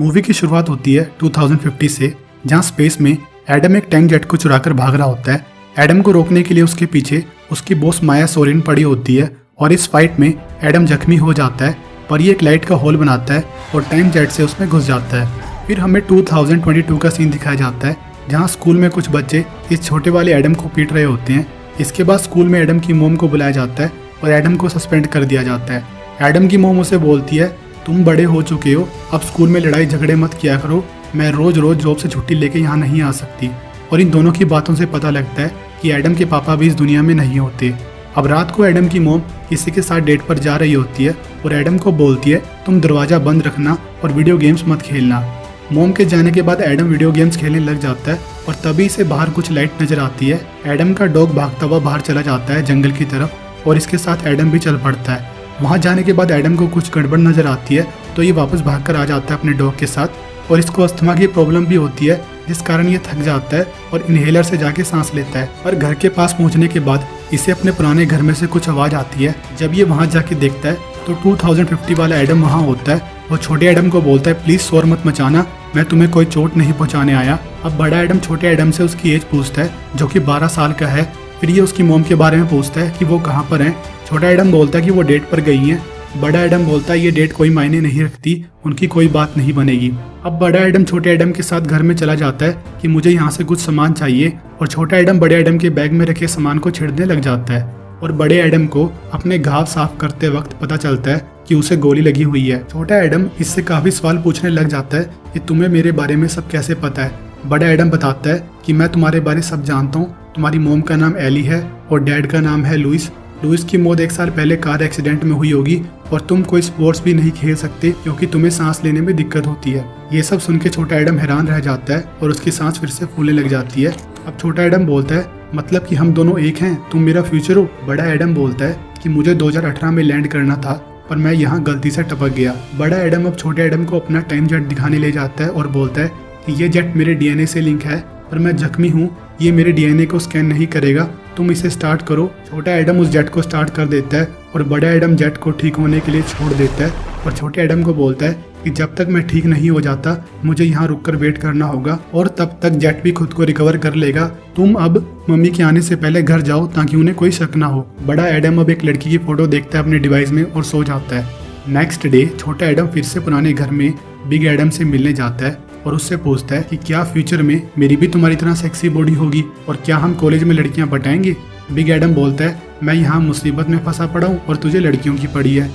Movie की शुरुआत होती है 2050 से, जहां स्पेस में एडम एक टैंक जेट को चुराकर भाग रहा होता है। एडम को रोकने के लिए उसके पीछे उसकी बॉस माया सोरेन पड़ी होती है और इस फाइट में एडम जख्मी हो जाता है, पर ये एक लाइट का होल बनाता है और टाइम जेट से उसमें घुस जाता है। फिर हमें 2022 का सीन दिखाया जाता है, जहाँ स्कूल में कुछ बच्चे इस छोटे वाले एडम को पीट रहे होते हैं। इसके बाद स्कूल में एडम की मोम को बुलाया जाता है और एडम को सस्पेंड कर दिया जाता है। एडम की मोम उसे बोलती है, तुम बड़े हो चुके हो, अब स्कूल में लड़ाई झगड़े मत किया करो, मैं रोज रोज जॉब से छुट्टी लेके यहाँ नहीं आ सकती। और इन दोनों की बातों से पता लगता है कि एडम के पापा भी इस दुनिया में नहीं होते। अब रात को एडम की मोम किसी के साथ डेट पर जा रही होती है और एडम को बोलती है, तुम दरवाजा बंद रखना और वीडियो गेम्स मत खेलना। मोम के जाने के बाद एडम वीडियो गेम्स खेलने लग जाता है और तभी से बाहर कुछ लाइट नजर आती है। एडम का डॉग भागता हुआ बाहर चला जाता है जंगल की तरफ और इसके साथ एडम भी चल पड़ता है। वहाँ जाने के बाद एडम को कुछ गड़बड़ नजर आती है तो ये वापस भागकर आ जाता है अपने डॉग के साथ और इसको अस्थमा की प्रॉब्लम भी होती है, जिस कारण ये थक जाता है और इनहेलर से जाके सांस लेता है। पर घर के पास पहुंचने के बाद इसे अपने पुराने घर में से कुछ आवाज आती है। जब ये वहाँ जाके देखता है तो 2050 वाला एडम वहाँ होता है और छोटे एडम को बोलता है, प्लीज शोर मत मचाना, मैं तुम्हें कोई चोट नहीं पहुँचाने आया। अब बड़ा एडम छोटे एडम से उसकी एज पूछता है, जो कि 12 साल का है। फिर ये उसकी मोम के बारे में पूछता है कि वो कहाँ पर है। छोटा एडम बोलता है कि वो डेट पर गई हैं। बड़ा एडम बोलता है ये डेट कोई मायने नहीं रखती, उनकी कोई बात नहीं बनेगी। अब बड़ा एडम छोटे एडम के साथ घर में चला जाता है कि मुझे यहाँ से कुछ सामान चाहिए और छोटा एडम बड़े एडम के बैग में रखे सामान को छेड़ने लग जाता है और बड़े एडम को अपने घाव साफ करते वक्त पता चलता है कि उसे गोली लगी हुई है। छोटा एडम इससे काफी सवाल पूछने लग जाता है कि तुम्हें मेरे बारे में सब कैसे पता है। बड़ा एडम बताता है कि मैं तुम्हारे बारे सब जानता हूँ, तुम्हारी मोम का नाम एली है और डैड का नाम है लुइस। लुइस की मौत 1 साल पहले कार एक्सीडेंट में हुई होगी और तुम कोई स्पोर्ट्स भी नहीं खेल सकते क्योंकि तुम्हें सांस लेने में दिक्कत होती है। ये सब सुन के छोटा एडम हैरान रह जाता है और उसकी सांस फिर से फूलने लग जाती है। अब छोटा एडम बोलता है, मतलब कि हम दोनों एक हैं, तुम मेरा फ्यूचर हो। बड़ा एडम बोलता है कि मुझे 2018 में लैंड करना था पर मैं यहाँ गलती से टपक गया। बड़ा एडम अब छोटे एडम को अपना टाइम जेट दिखाने ले जाता है और बोलता है कि ये जेट मेरे डीएनए से लिंक है पर मैं जख्मी हूँ, ये मेरे डीएनए को स्कैन नहीं करेगा, तुम इसे स्टार्ट करो। छोटा एडम उस जेट को स्टार्ट कर देता है और बड़ा एडम जेट को ठीक होने के लिए छोड़ देता है और छोटे एडम को बोलता है कि जब तक मैं ठीक नहीं हो जाता मुझे यहाँ रुककर वेट करना होगा और तब तक जेट भी खुद को रिकवर कर लेगा। तुम अब मम्मी के आने से पहले घर जाओ ताकि उन्हें कोई शक ना हो। बड़ा एडम अब एक लड़की की फोटो देखता है अपने डिवाइस में और सो जाता है। नेक्स्ट डे छोटा एडम फिर से पुराने घर में बिग एडम से मिलने जाता है और उससे पूछता है कि क्या फ्यूचर में मेरी भी तुम्हारी तरह सेक्सी बॉडी होगी और क्या हम कॉलेज में लड़कियां पटाएंगे। बिग एडम बोलता है, मैं यहाँ मुसीबत में फंसा पड़ा हूँ और तुझे लड़कियों की पड़ी है।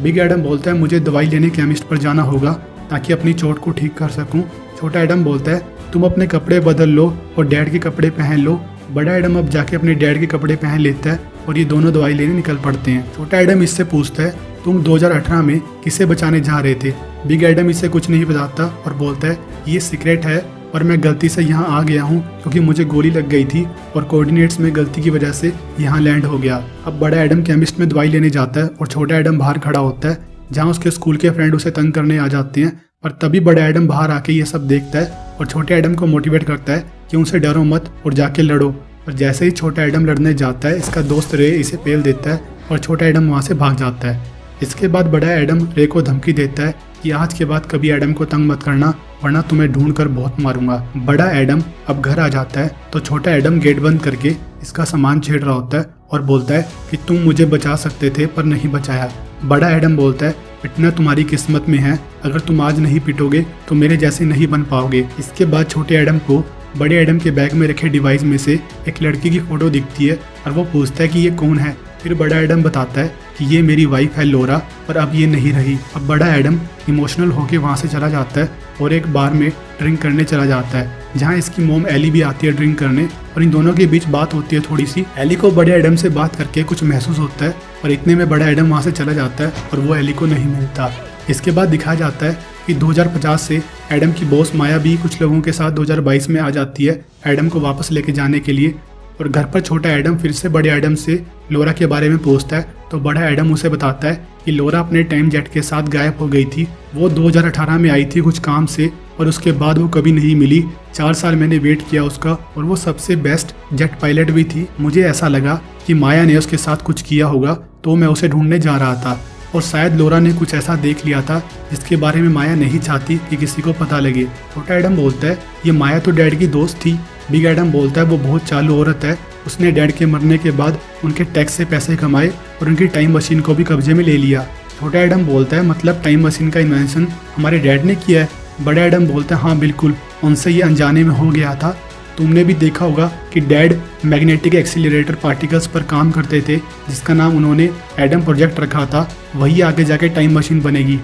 बिग एडम बोलता है, मुझे दवाई लेने केमिस्ट पर जाना होगा ताकि अपनी चोट को ठीक कर सकूँ। छोटा एडम बोलता है, तुम अपने कपड़े बदल लो और डैड के कपड़े पहन लो। बड़ा एडम अब जाके अपने डैड के कपड़े पहन लेता है और ये दोनों दवाई लेने निकल पड़ते हैं। छोटा एडम इससे पूछता है, तुम 2018 में किसे बचाने जा रहे थे। बिग एडम इसे कुछ नहीं बताता और बोलता है, ये सीक्रेट है और मैं गलती से यहाँ आ गया हूँ क्योंकि मुझे गोली लग गई थी और कोऑर्डिनेट्स में गलती की वजह से यहाँ लैंड हो गया। अब बड़ा एडम केमिस्ट में दवाई लेने जाता है और छोटा एडम बाहर खड़ा होता है, जहाँ उसके स्कूल के फ्रेंड उसे तंग करने आ जाते हैं। पर तभी बड़ा एडम बाहर आके ये सब देखता है और छोटे एडम को मोटिवेट करता है कि उनसे डरो मत और जाके लड़ो। और जैसे ही छोटा एडम लड़ने जाता है, इसका दोस्त रे इसे पेल देता है और छोटा एडम वहाँ से भाग जाता है। इसके बाद बड़ा एडम रे को धमकी देता है कि आज के बाद कभी एडम को तंग मत करना वरना तुम्हें ढूंढ कर बहुत मारूंगा। बड़ा एडम अब घर आ जाता है तो छोटा एडम गेट बंद करके इसका सामान छेड़ रहा होता है और बोलता है कि तुम मुझे बचा सकते थे पर नहीं बचाया। बड़ा एडम बोलता है, पिटना तुम्हारी किस्मत में है, अगर तुम आज नहीं पिटोगे तो मेरे जैसे नहीं बन पाओगे। इसके बाद छोटे एडम को बड़े एडम के बैग में रखे डिवाइस में से एक लड़की की फोटो दिखती है और वो पूछता है कि ये कौन है। फिर बड़ा एडम बताता है कि ये मेरी वाइफ है लोरा, पर अब ये नहीं रही। अब बड़ा एडम इमोशनल होके वहाँ से चला जाता है और एक बार में ड्रिंक करने चला जाता है, जहाँ इसकी मोम एली भी आती है ड्रिंक करने और इन दोनों के बीच बात होती है थोड़ी सी। एली को बड़े एडम से बात करके कुछ महसूस होता है और इतने में बड़ा एडम वहाँ से चला जाता है और वो एली को नहीं मिलता। इसके बाद दिखाया जाता है कि 2050 से एडम की बॉस माया भी कुछ लोगों के साथ 2022 में आ जाती है एडम को वापस लेके जाने के लिए। और घर पर छोटा एडम फिर से बड़े एडम से लोरा के बारे में पूछता है तो बड़ा एडम उसे बताता है कि लोरा अपने टाइम जेट के साथ गायब हो गई थी। वो 2018 में आई थी कुछ काम से और उसके बाद वो कभी नहीं मिली। 4 साल मैंने वेट किया उसका और वो सबसे बेस्ट जेट पायलट भी थी। मुझे ऐसा लगा कि माया ने उसके साथ कुछ किया होगा तो मैं उसे ढूंढने जा रहा था। और शायद लोरा ने कुछ ऐसा देख लिया था जिसके बारे में माया नहीं चाहती कि किसी को पता लगे। छोटा एडम बोलता है ये माया तो डैड की दोस्त थी। बिग एडम बोलता है वो बहुत चालू औरत है, उसने डैड के मरने के बाद उनके टैक्स से पैसे कमाए और उनकी टाइम मशीन को भी कब्जे में ले लिया। छोटा एडम बोलता है मतलब टाइम मशीन का इन्वेंशन हमारे डैड ने किया है। बड़ा एडम बोलता है हाँ बिल्कुल, उनसे ये अनजाने में हो गया था। तुमने भी देखा होगा कि डैड मैग्नेटिक एक्सीलरेटर पार्टिकल्स पर काम करते थे जिसका नाम उन्होंने एडम प्रोजेक्ट रखा था, वही आगे जाके टाइम मशीन बनेगी।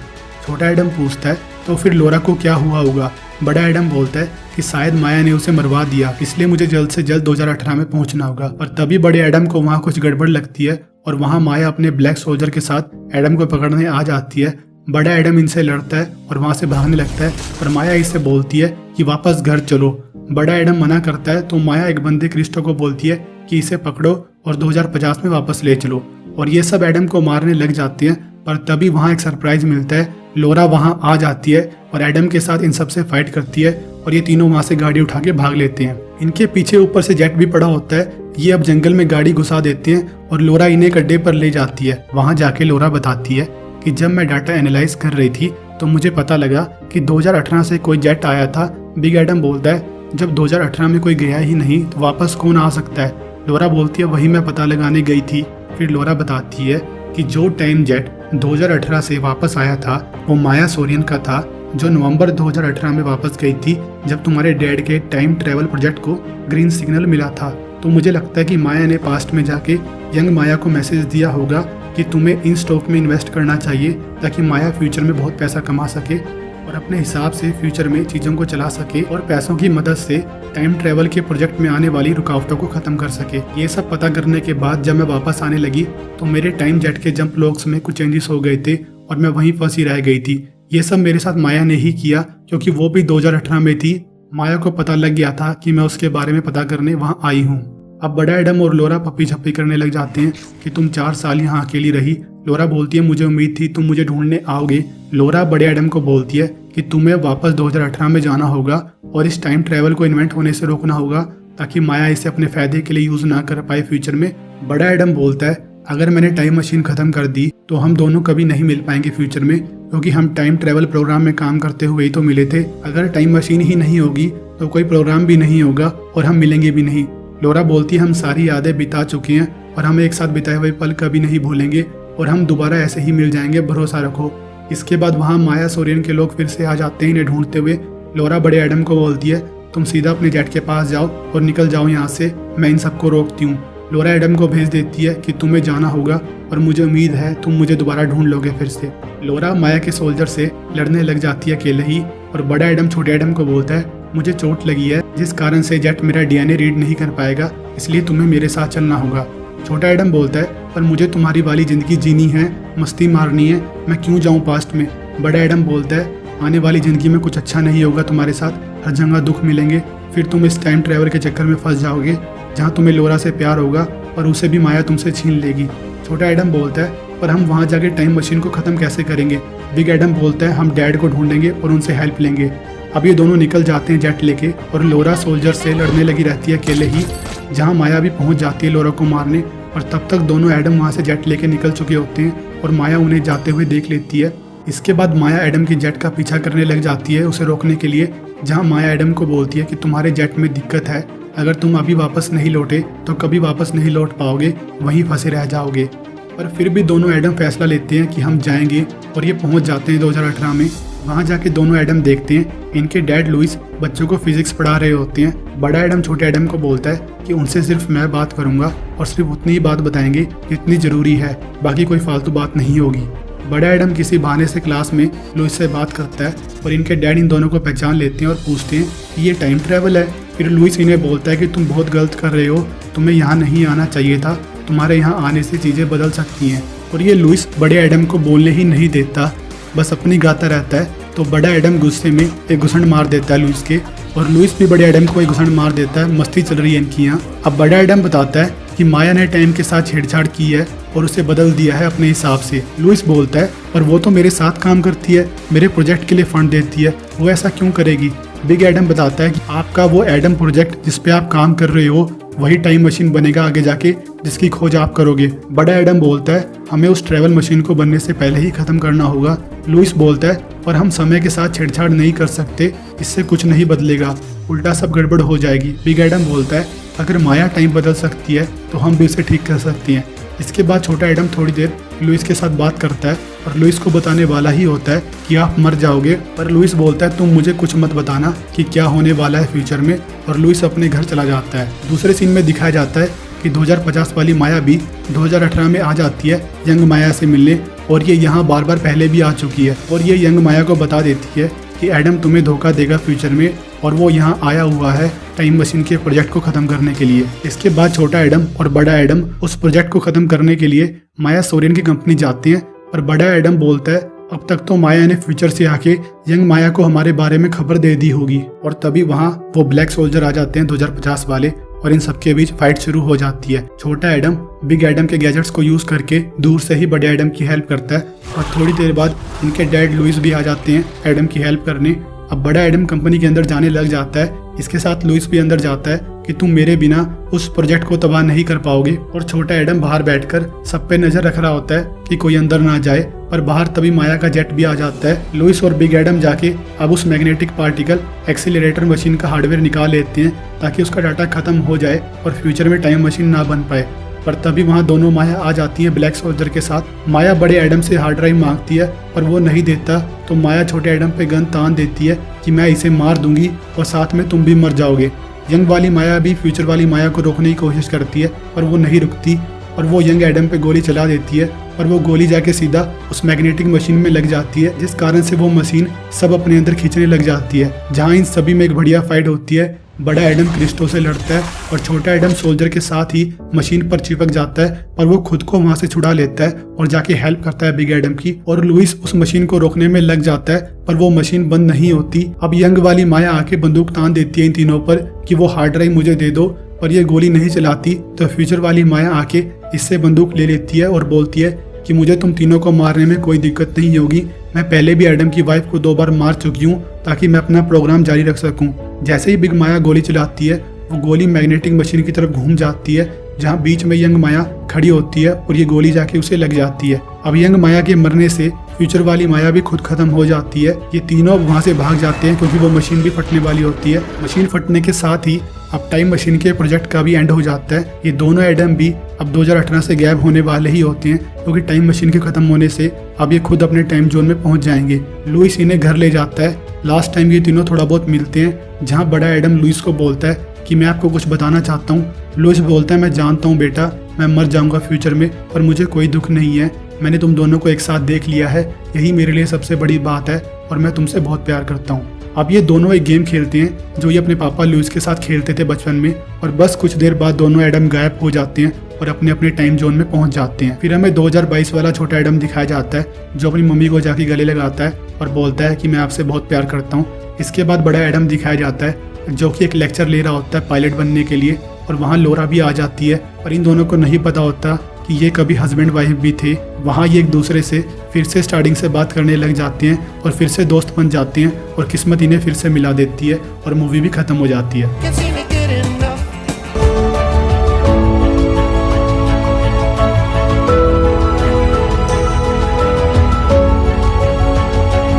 छोटा एडम पूछता है तो फिर लोरा को क्या हुआ होगा। बड़ा एडम बोलता है कि शायद माया ने उसे मरवा दिया, इसलिए मुझे जल्द से जल्द 2018 में पहुंचना होगा। और तभी बड़े एडम को वहाँ कुछ गड़बड़ लगती है और वहाँ माया अपने ब्लैक सोल्जर के साथ एडम को पकड़ने आ जाती है। बड़ा एडम इनसे लड़ता है और वहाँ से भागने लगता है और माया इससे बोलती है कि वापस घर चलो। बड़ा एडम मना करता है तो माया एक बंदे क्रिस्टो को बोलती है कि इसे पकड़ो और 2050 में वापस ले चलो। और ये सब एडम को मारने लग जाते हैं, पर तभी वहाँ एक सरप्राइज मिलता है। लोरा वहाँ आ जाती है और एडम के साथ इन सब से फाइट करती है और ये तीनों वहाँ से गाड़ी उठा के भाग लेते हैं। इनके पीछे ऊपर से जेट भी पड़ा होता है। ये अब जंगल में गाड़ी घुसा देते हैं और लोरा इन्हें एक अड्डे पर ले जाती है। वहाँ जाके लोरा बताती है कि जब मैं डाटा एनालाइज कर रही थी तो मुझे पता लगा कि 2018 से कोई जेट आया था। बिग एडम बोलता है जब 2018 में कोई गया ही नहीं तो वापस कौन आ सकता है। लोरा बोलती है वही मैं पता लगाने गई थी। फिर लोरा बताती है कि जो टाइम जेट 2018 से वापस आया था वो माया सोरियन का था, जो नवंबर 2018 में वापस गई थी जब तुम्हारे डैड के टाइम ट्रेवल प्रोजेक्ट को ग्रीन सिग्नल मिला था। तो मुझे लगता है कि माया ने पास्ट में जाके यंग माया को मैसेज दिया होगा कि तुम्हें इन स्टॉक में इन्वेस्ट करना चाहिए ताकि माया फ्यूचर में बहुत पैसा कमा सके और अपने हिसाब से फ्यूचर में चीज़ों को चला सके और पैसों की मदद से टाइम ट्रेवल के प्रोजेक्ट में आने वाली रुकावटों को ख़त्म कर सके। ये सब पता करने के बाद जब मैं वापस आने लगी तो मेरे टाइम जेट के जंप लॉक्स में कुछ चेंजेस हो गए थे और मैं वहीं फंसी रह गई थी। ये सब मेरे साथ माया ने ही किया क्योंकि वो भी 2018 में थी। माया को पता लग गया था कि मैं उसके बारे में पता करने वहाँ आई हूँ। अब बड़ा एडम और लोरा पप्पी छप्पी करने लग जाते हैं कि तुम 4 साल यहाँ अकेली रही। लोरा बोलती है मुझे उम्मीद थी तुम मुझे ढूंढने आओगे। लोरा बड़े एडम को बोलती है कि तुम्हें वापस 2018 में जाना होगा और इस टाइम ट्रैवल को इन्वेंट होने से रोकना होगा ताकि माया इसे अपने फायदे के लिए यूज ना कर पाए फ्यूचर में। बड़ा एडम बोलता है अगर मैंने टाइम मशीन खत्म कर दी तो हम दोनों कभी नहीं मिल पाएंगे फ्यूचर में, क्योंकि हम टाइम ट्रैवल प्रोग्राम में काम करते हुए ही तो मिले थे। अगर टाइम मशीन ही नहीं होगी तो कोई प्रोग्राम भी नहीं होगा और हम मिलेंगे भी नहीं। लोरा बोलती है हम सारी यादें बिता चुके हैं और हम एक साथ बिताए हुए पल कभी नहीं भूलेंगे और हम दोबारा ऐसे ही मिल जाएंगे, भरोसा रखो। इसके बाद वहाँ माया सोरियन के लोग फिर से आ जाते हैं इन्हें ढूंढते हुए। लोरा बड़े एडम को बोलती है तुम सीधा अपने जेट के पास जाओ और निकल जाओ यहाँ से, मैं इन सबको रोकती हूँ। लोरा एडम को भेज देती है कि तुम्हें जाना होगा और मुझे उम्मीद है तुम मुझे दोबारा ढूंढ लोगे फिर से। लोरा माया के सोल्जर से लड़ने लग जाती है अकेले ही और बड़ा एडम छोटे एडम को बोलता है मुझे चोट लगी है जिस कारण से जेट मेरा डीएनए रीड नहीं कर पाएगा, इसलिए तुम्हें मेरे साथ चलना होगा। छोटा एडम बोलता है पर मुझे तुम्हारी वाली ज़िंदगी जीनी है, मस्ती मारनी है, मैं क्यों जाऊँ पास्ट में। बड़ा एडम बोलता है आने वाली ज़िंदगी में कुछ अच्छा नहीं होगा तुम्हारे साथ, हर जगह दुख मिलेंगे, फिर तुम इस टाइम ट्रैवल के चक्कर में फंस जाओगे जहाँ तुम्हें लोरा से प्यार होगा और उसे भी माया तुमसे छीन लेगी। छोटा एडम बोलता है पर हम वहाँ जाके टाइम मशीन को ख़त्म कैसे करेंगे। बिग एडम बोलता है हम डैड को ढूंढेंगे और उनसे हेल्प लेंगे। अब ये दोनों निकल जाते हैं जेट लेके और लोरा सोल्जर से लड़ने लगी रहती है अकेले ही, जहाँ माया भी पहुँच जाती है लोरा को मारने। और तब तक दोनों एडम वहाँ से जेट लेके निकल चुके होते हैं और माया उन्हें जाते हुए देख लेती है। इसके बाद माया एडम की जेट का पीछा करने लग जाती है उसे रोकने के लिए, जहाँ माया एडम को बोलती है कि तुम्हारे जेट में दिक्कत है, अगर तुम अभी वापस नहीं लौटे तो कभी वापस नहीं लौट पाओगे, वहीं फंसे रह जाओगे। पर फिर भी दोनों एडम फैसला लेते हैं कि हम जाएंगे और ये पहुंच जाते हैं 2018 में। वहाँ जाके दोनों एडम देखते हैं इनके डैड लुइस बच्चों को फिजिक्स पढ़ा रहे होते हैं। बड़ा एडम छोटे एडम को बोलता है कि उनसे सिर्फ मैं बात करूँगा और सिर्फ उतनी ही बात बताएंगे जितनी ज़रूरी है, बाकी कोई फालतू बात नहीं होगी। बड़ा एडम किसी बहाने से क्लास में लुइस से बात करता है और इनके डैड इन दोनों को पहचान लेते हैं और पूछते हैं कि ये टाइम ट्रैवल है। फिर लुइस इन्हें बोलता है कि तुम बहुत गलत कर रहे हो, तुम्हें यहाँ नहीं आना चाहिए था, तुम्हारे यहाँ आने से चीज़ें बदल सकती हैं। और ये लुइस बड़े एडम को बोलने ही नहीं देता, बस अपनी गाता रहता है। तो बड़ा एडम गुस्से में एक घुसंड मार देता है लुइस के और लुइस भी बड़े एडम को एक घुसंड मार देता है। मस्ती चल रही है इनकी यहाँ। अब बड़ा एडम बताता है कि माया ने टाइम के साथ छेड़छाड़ की है और उसे बदल दिया है अपने हिसाब से। लुइस बोलता है पर वो तो मेरे साथ काम करती है, मेरे प्रोजेक्ट के लिए फंड देती है, वो ऐसा क्यों करेगी। बिग एडम बताता है कि आपका वो एडम प्रोजेक्ट जिस पे आप काम कर रहे हो वही टाइम मशीन बनेगा आगे जाके जिसकी खोज आप करोगे। बड़ा एडम बोलता है हमें उस ट्रैवल मशीन को बनने से पहले ही खत्म करना होगा। लुइस बोलता है पर हम समय के साथ छेड़छाड़ नहीं कर सकते, इससे कुछ नहीं बदलेगा, उल्टा सब गड़बड़ हो जाएगी। बिग एडम बोलता है अगर माया टाइम बदल सकती है तो हम भी उसे ठीक कर सकती हैं। इसके बाद छोटा एडम थोड़ी देर लुइस के साथ बात करता है और लुइस को बताने वाला ही होता है कि आप मर जाओगे, पर लुइस बोलता है तुम मुझे कुछ मत बताना कि क्या होने वाला है फ्यूचर में, और लुइस अपने घर चला जाता है। दूसरे सीन में दिखाया जाता है कि 2050 वाली माया भी 2018 में आ जाती है यंग माया से मिलने, और ये यहाँ बार बार पहले भी आ चुकी है, और ये यंग माया को बता देती है कि एडम तुम्हें धोखा देगा फ्यूचर में, और वो यहाँ आया हुआ है टाइम मशीन के प्रोजेक्ट को खत्म करने के लिए। इसके बाद छोटा एडम और बड़ा एडम उस प्रोजेक्ट को खत्म करने के लिए माया सोरेन की कंपनी जाते हैं, पर बड़ा एडम बोलता है अब तक तो माया ने फ्यूचर से आके यंग माया को हमारे बारे में खबर दे दी होगी, और तभी वहाँ वो ब्लैक सोल्जर आ जाते हैं 2050 वाले, और इन सबके बीच फाइट शुरू हो जाती है। छोटा एडम बिग एडम के गैजेट्स को यूज करके दूर से ही बड़े एडम की हेल्प करता है, और थोड़ी देर बाद इनके डैड लुइस भी आ जाते हैं एडम की हेल्प करने। अब बड़ा एडम कंपनी के अंदर जाने लग जाता है, इसके साथ लुइस भी अंदर जाता है कि तुम मेरे बिना उस प्रोजेक्ट को तबाह नहीं कर पाओगे, और छोटा एडम बाहर बैठकर सब पे नजर रख रहा होता है कि कोई अंदर ना जाए, पर बाहर तभी माया का जेट भी आ जाता है। लुइस और बिग एडम जाके अब उस मैग्नेटिक पार्टिकल एक्सीलरेटर मशीन का हार्डवेयर निकाल लेते हैं ताकि उसका डाटा खत्म हो जाए और फ्यूचर में टाइम मशीन ना बन पाए, पर तभी वहाँ दोनों माया आ जाती है ब्लैक सोल्जर के साथ। माया बड़े एडम से हार्ड ड्राइव मांगती है पर वो नहीं देता, तो माया छोटे एडम पे गन तान देती है कि मैं इसे मार दूंगी और साथ में तुम भी मर जाओगे। यंग वाली माया भी फ्यूचर वाली माया को रोकने की कोशिश करती है पर वो नहीं रुकती, और वो यंग एडम पे गोली चला देती है, और वो गोली जाके सीधा उस मैग्नेटिक मशीन में लग जाती है, जिस कारण से वो मशीन सब अपने अंदर खींचने लग जाती है। जहाँ इन सभी में एक बढ़िया फाइट होती है। बड़ा एडम क्रिस्टो से लड़ता है और छोटा एडम सोल्जर के साथ ही मशीन पर चिपक जाता है, पर वो खुद को वहां से छुड़ा लेता है और जाके हेल्प करता है बिग एडम की, और लुइस उस मशीन को रोकने में लग जाता है, पर वो मशीन बंद नहीं होती। अब यंग वाली माया आके बंदूक तान देती है इन तीनों पर कि वो हार्ड ड्राइव मुझे दे दो, पर ये गोली नहीं चलाती, तो फ्यूचर वाली माया आके इससे बंदूक ले लेती है और बोलती है कि मुझे तुम तीनों को मारने में कोई दिक्कत नहीं होगी, मैं पहले भी एडम की वाइफ को 2 बार मार चुकी हूँ ताकि मैं अपना प्रोग्राम जारी रख सकूं। जैसे ही बिग माया गोली चलाती है, वो गोली मैग्नेटिक मशीन की तरफ घूम जाती है, जहाँ बीच में यंग माया खड़ी होती है और ये गोली जाके उसे लग जाती है। अब यंग माया के मरने से फ्यूचर वाली माया भी खुद खत्म हो जाती है। ये तीनों वहाँ से भाग जाते हैं क्योंकि वो मशीन भी फटने वाली होती है। मशीन फटने के साथ ही अब टाइम मशीन के प्रोजेक्ट का भी एंड हो जाता है। ये दोनों एडम भी अब 2018 से गायब होने वाले ही होते हैं क्योंकि टाइम मशीन के खत्म होने से अब ये खुद अपने टाइम जोन में पहुंच जाएंगे। लुइस इन्हें घर ले जाता है। लास्ट टाइम ये तीनों थोड़ा बहुत मिलते हैं, जहाँ बड़ा एडम लुइस को बोलता है कि मैं आपको कुछ बताना चाहता हूँ। लुइस बोलता है मैं जानता हूँ बेटा, मैं मर जाऊंगा फ्यूचर में, पर मुझे कोई दुख नहीं है, मैंने तुम दोनों को एक साथ देख लिया है, यही मेरे लिए सबसे बड़ी बात है और मैं तुमसे बहुत प्यार करता हूँ। अब ये दोनों एक गेम खेलते हैं जो ये अपने पापा लुइस के साथ खेलते थे बचपन में, और बस कुछ देर बाद दोनों एडम गायब हो जाते हैं और अपने अपने टाइम जोन में पहुंच जाते हैं। फिर हमें 2022 वाला छोटा एडम दिखाया जाता है जो अपनी मम्मी को जाके गले लगाता है और बोलता है कि मैं आपसे बहुत प्यार करता हूँ। इसके बाद बड़ा एडम दिखाया जाता है जो कि एक लेक्चर ले रहा होता है पायलट बनने के लिए, और वहाँ लोरा भी आ जाती है, पर इन दोनों को नहीं पता होता कि ये कभी हस्बैंड वाइफ भी थे। वहाँ ये एक दूसरे से फिर से स्टार्टिंग से बात करने लग जाते हैं और फिर से दोस्त बन जाते हैं, और किस्मत इन्हें फिर से मिला देती है और मूवी भी खत्म हो जाती है।